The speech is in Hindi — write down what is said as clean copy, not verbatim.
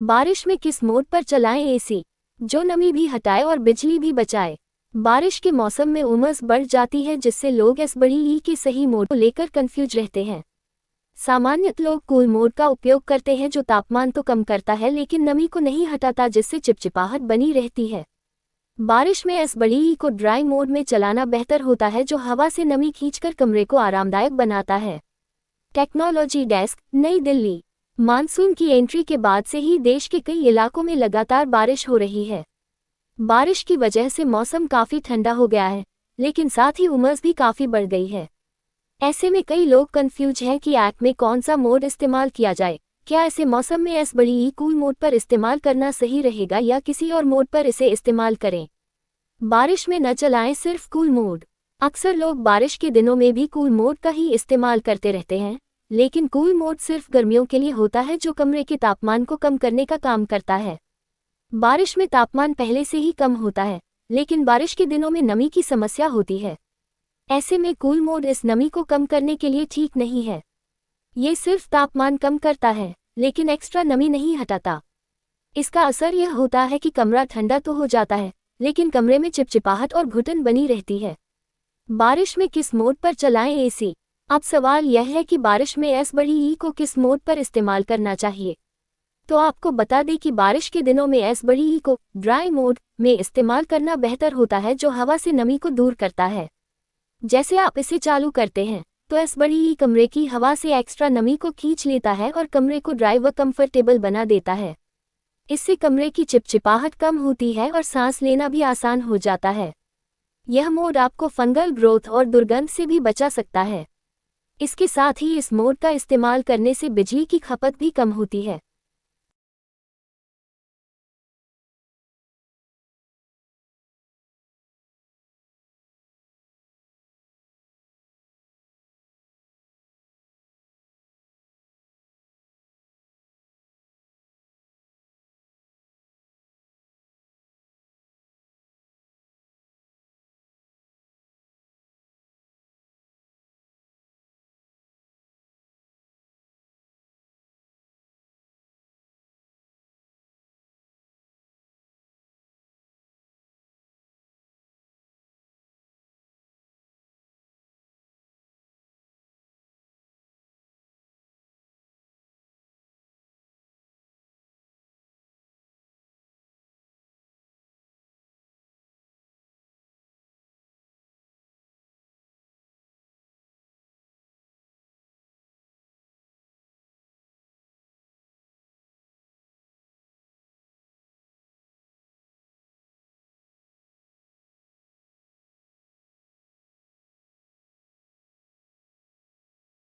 बारिश में किस मोड पर चलाएं एसी, जो नमी भी हटाए और बिजली भी बचाए। बारिश के मौसम में उमस बढ़ जाती है, जिससे लोग एसबीई के सही मोड को लेकर कंफ्यूज रहते हैं। सामान्यतः लोग कूल मोड का उपयोग करते हैं, जो तापमान तो कम करता है लेकिन नमी को नहीं हटाता, जिससे चिपचिपाहट बनी रहती है। बारिश में एसबीई को ड्राई मोड में चलाना बेहतर होता है, जो हवा से नमी खींचकर कमरे को आरामदायक बनाता है। टेक्नोलॉजी डेस्क, नई दिल्ली। मानसून की एंट्री के बाद से ही देश के कई इलाकों में लगातार बारिश हो रही है। बारिश की वजह से मौसम काफ़ी ठंडा हो गया है, लेकिन साथ ही उमस भी काफ़ी बढ़ गई है। ऐसे में कई लोग कंफ्यूज हैं कि ऐप में कौन सा मोड इस्तेमाल किया जाए। क्या ऐसे मौसम में एसबीई कूल मोड पर इस्तेमाल करना सही रहेगा या किसी और मोड पर इसे इस्तेमाल करें। बारिश में न चलाएं सिर्फ कूल मोड। अक्सर लोग बारिश के दिनों में भी कूल मोड का ही इस्तेमाल करते रहते हैं, लेकिन कूल मोड सिर्फ गर्मियों के लिए होता है, जो कमरे के तापमान को कम करने का काम करता है। बारिश में तापमान पहले से ही कम होता है, लेकिन बारिश के दिनों में नमी की समस्या होती है। ऐसे में कूल मोड इस नमी को कम करने के लिए ठीक नहीं है। ये सिर्फ तापमान कम करता है, लेकिन एक्स्ट्रा नमी नहीं हटाता। इसका असर यह होता है कि कमरा ठंडा तो हो जाता है, लेकिन कमरे में चिपचिपाहट और घुटन बनी रहती है। बारिश में किस मोड पर चलाएं एसी। अब सवाल यह है कि बारिश में एसबीई को किस मोड पर इस्तेमाल करना चाहिए। तो आपको बता दें कि बारिश के दिनों में एसबीई को ड्राई मोड में इस्तेमाल करना बेहतर होता है, जो हवा से नमी को दूर करता है। जैसे आप इसे चालू करते हैं तो एसबीई कमरे की हवा से एक्स्ट्रा नमी को खींच लेता है और कमरे को ड्राई व कंफर्टेबल बना देता है। इससे कमरे की चिपचिपाहट कम होती है और सांस लेना भी आसान हो जाता है। यह मोड आपको फंगल ग्रोथ और दुर्गंध से भी बचा सकता है। इसके साथ ही इस मोड का इस्तेमाल करने से बिजली की खपत भी कम होती है।